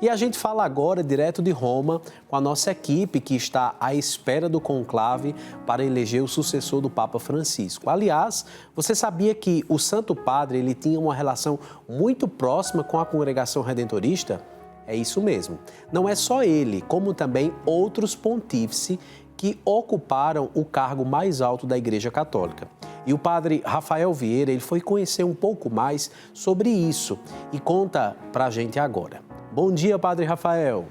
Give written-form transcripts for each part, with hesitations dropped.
E a gente fala agora direto de Roma com a nossa equipe que está à espera do conclave para eleger o sucessor do Papa Francisco. Aliás, você sabia que o Santo Padre ele tinha uma relação muito próxima com a Congregação Redentorista? É isso mesmo. Não é só ele, como também outros pontífices que ocuparam o cargo mais alto da Igreja Católica. E o padre Rafael Vieira ele foi conhecer um pouco mais sobre isso e conta para a gente agora. Bom dia, Padre Rafael.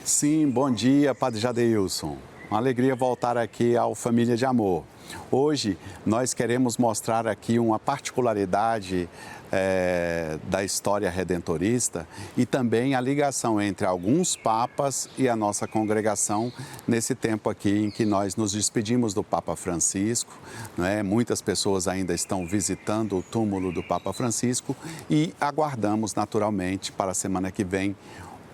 Sim, bom dia, Padre Jadeilson. Uma alegria voltar aqui ao Família de Amor. Hoje nós queremos mostrar aqui uma particularidade da história redentorista e também a ligação entre alguns papas e a nossa congregação nesse tempo aqui em que nós nos despedimos do Papa Francisco, né? Muitas pessoas ainda estão visitando o túmulo do Papa Francisco e aguardamos naturalmente para a semana que vem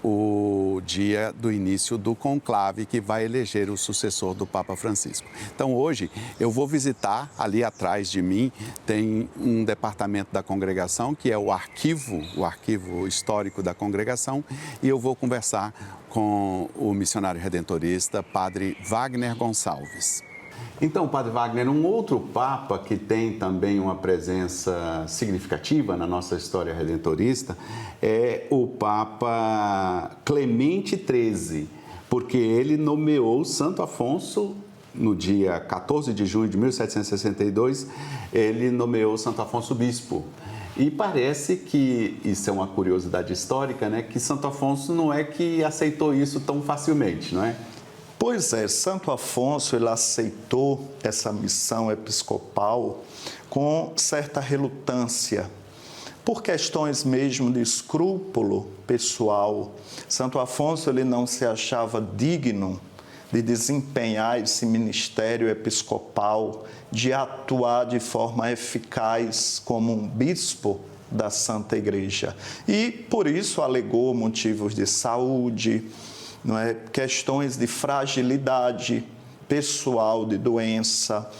o dia do início do conclave que vai eleger o sucessor do Papa Francisco. Então hoje eu vou visitar, ali atrás de mim tem um departamento da congregação que é o arquivo histórico da congregação e eu vou conversar com o missionário redentorista, Padre Wagner Gonçalves. Então, Padre Wagner, um outro Papa que tem também uma presença significativa na nossa história redentorista é o Papa Clemente XIII, porque ele nomeou Santo Afonso, no dia 14 de junho de 1762, ele nomeou Santo Afonso bispo. E parece que, isso é uma curiosidade histórica, né, que Santo Afonso não é que aceitou isso tão facilmente, não é? Pois é, Santo Afonso ele aceitou essa missão episcopal com certa relutância, por questões mesmo de escrúpulo pessoal. Santo Afonso ele não se achava digno de desempenhar esse ministério episcopal, de atuar de forma eficaz como um bispo da Santa Igreja. E por isso alegou motivos de saúde, não é? Questões de fragilidade pessoal, de doença,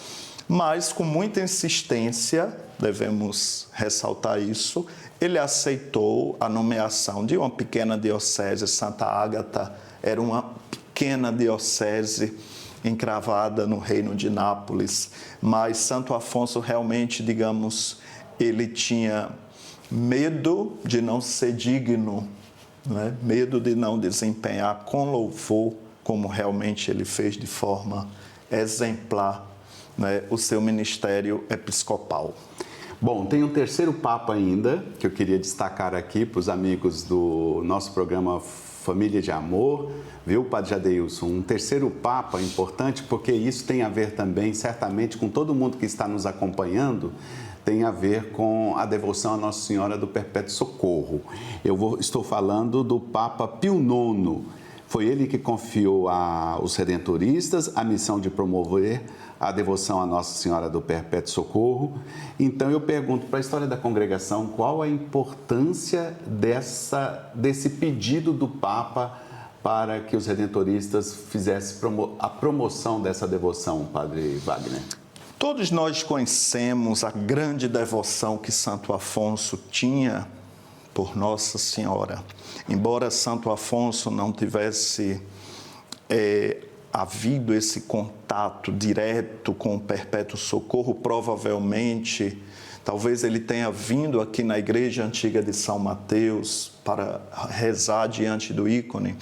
mas com muita insistência, devemos ressaltar isso, ele aceitou a nomeação de uma pequena diocese. Santa Ágata era uma pequena diocese encravada no reino de Nápoles, mas Santo Afonso realmente, digamos, ele tinha medo de não ser digno, né? Medo de não desempenhar com louvor, como realmente ele fez de forma exemplar, né, o seu ministério episcopal. Bom, tem um terceiro Papa ainda, que eu queria destacar aqui para os amigos do nosso programa Família de Amor, viu, Padre Jadeilson? Um terceiro Papa importante, porque isso tem a ver também, certamente, com todo mundo que está nos acompanhando, tem a ver com a devoção a Nossa Senhora do Perpétuo Socorro. Estou falando do Papa Pio IX. Foi ele que confiou aos redentoristas a missão de promover a devoção a Nossa Senhora do Perpétuo Socorro. Então eu pergunto para a história da congregação qual a importância desse pedido do Papa para que os redentoristas fizessem a promoção dessa devoção, Padre Wagner. Todos nós conhecemos a grande devoção que Santo Afonso tinha por Nossa Senhora. Embora Santo Afonso não tivesse havido esse contato direto com o Perpétuo Socorro, provavelmente, talvez ele tenha vindo aqui na Igreja Antiga de São Mateus para rezar diante do ícone.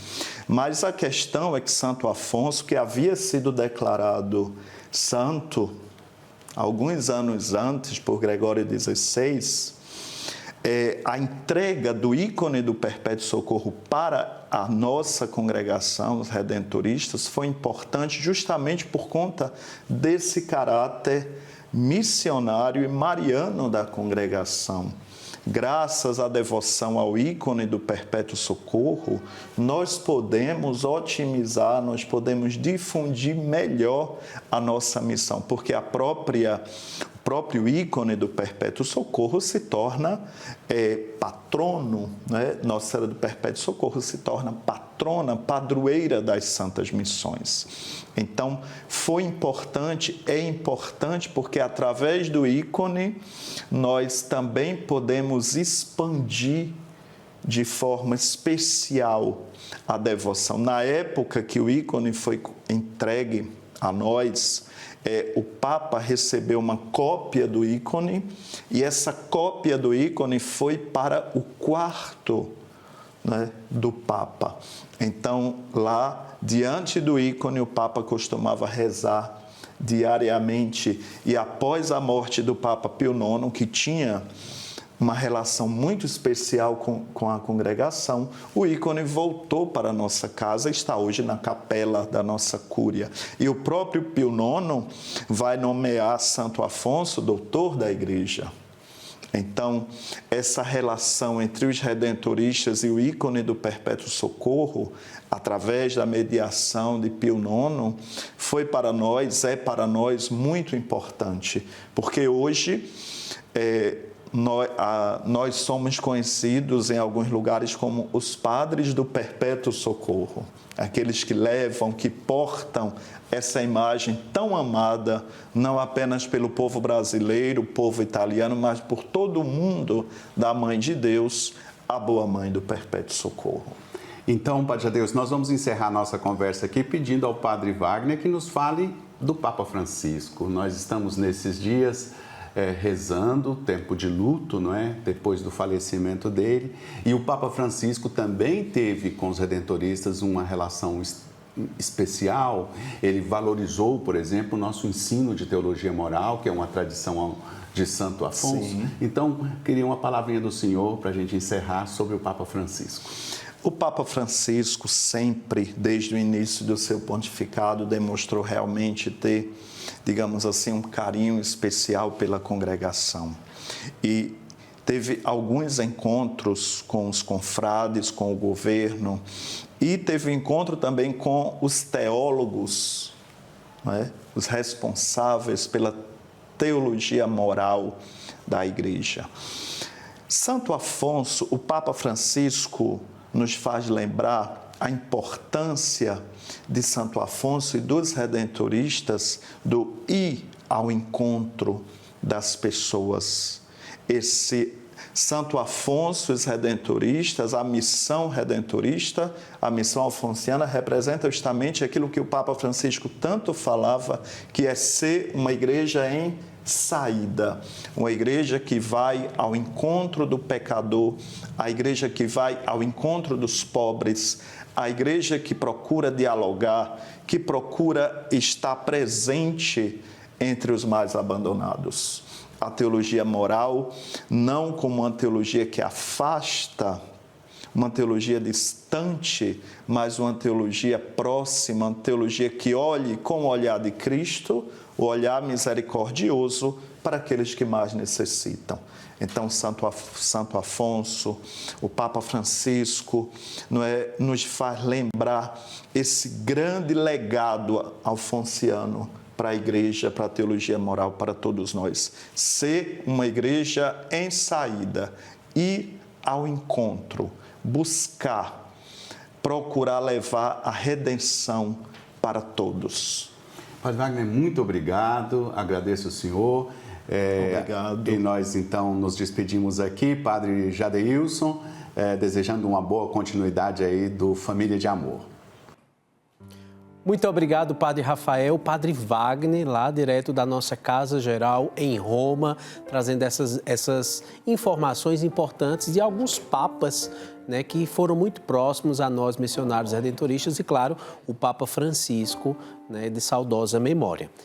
Mas a questão é que Santo Afonso, que havia sido declarado santo alguns anos antes, por Gregório XVI, a entrega do ícone do Perpétuo Socorro para a nossa congregação, os redentoristas, foi importante justamente por conta desse caráter missionário e mariano da congregação. Graças à devoção ao ícone do Perpétuo Socorro, nós podemos otimizar, nós podemos difundir melhor a nossa missão, porque o próprio ícone do Perpétuo Socorro se torna patrono, né? Nossa Senhora do Perpétuo Socorro se torna patrona, padroeira das santas missões. Então, é importante porque através do ícone nós também podemos expandir de forma especial a devoção. Na época que o ícone foi entregue a nós, o Papa recebeu uma cópia do ícone e essa cópia do ícone foi para o quarto, né, do Papa. Então, lá, diante do ícone, o Papa costumava rezar diariamente. E após a morte do Papa Pio IX, que tinha uma relação muito especial com a congregação, o ícone voltou para a nossa casa e está hoje na capela da nossa cúria. E o próprio Pio IX vai nomear Santo Afonso doutor da Igreja. Então, essa relação entre os redentoristas e o ícone do Perpétuo Socorro, através da mediação de Pio IX, foi para nós, é para nós muito importante, porque hoje nós somos conhecidos em alguns lugares como os padres do Perpétuo Socorro, aqueles que levam, que portam essa imagem tão amada, não apenas pelo povo brasileiro, povo italiano, mas por todo o mundo, da Mãe de Deus, a boa Mãe do Perpétuo Socorro. Então, Padre Jadeus, nós vamos encerrar nossa conversa aqui pedindo ao Padre Wagner que nos fale do Papa Francisco. Nós estamos nesses dias rezando, tempo de luto, não é? Depois do falecimento dele. E o Papa Francisco também teve com os redentoristas uma relação especial. Ele valorizou, por exemplo, o nosso ensino de teologia moral, que é uma tradição de Santo Afonso. Sim. Então, queria uma palavrinha do senhor para a gente encerrar sobre o Papa Francisco. O Papa Francisco sempre, desde o início do seu pontificado, demonstrou realmente ter, digamos assim, um carinho especial pela congregação. E teve alguns encontros com os confrades, com o governo, e teve encontro também com os teólogos, né? Os responsáveis pela teologia moral da Igreja. Santo Afonso, o Papa Francisco, nos faz lembrar a importância de Santo Afonso e dos redentoristas do ir ao encontro das pessoas. Esse Santo Afonso e os redentoristas, a missão redentorista, a missão alfonsiana, representa justamente aquilo que o Papa Francisco tanto falava, que é ser uma igreja em saída, uma igreja que vai ao encontro do pecador, a igreja que vai ao encontro dos pobres, a igreja que procura dialogar, que procura estar presente entre os mais abandonados. A teologia moral, não como uma teologia que afasta, uma teologia distante, mas uma teologia próxima, uma teologia que olhe com o olhar de Cristo, o olhar misericordioso para aqueles que mais necessitam. Então, Santo Afonso, o Papa Francisco, nos faz lembrar esse grande legado alfonsiano para a igreja, para a teologia moral, para todos nós. Ser uma igreja em saída, ir ao encontro, buscar, procurar levar a redenção para todos. Padre Wagner, muito obrigado, agradeço o senhor. Obrigado. E nós, então, nos despedimos aqui, Padre Jadeilson, desejando uma boa continuidade aí do Família de Amor. Muito obrigado, Padre Rafael, Padre Wagner, lá direto da nossa Casa Geral em Roma, trazendo essas informações importantes de alguns papas, né, que foram muito próximos a nós, missionários redentoristas, e, claro, o Papa Francisco, né, de saudosa memória.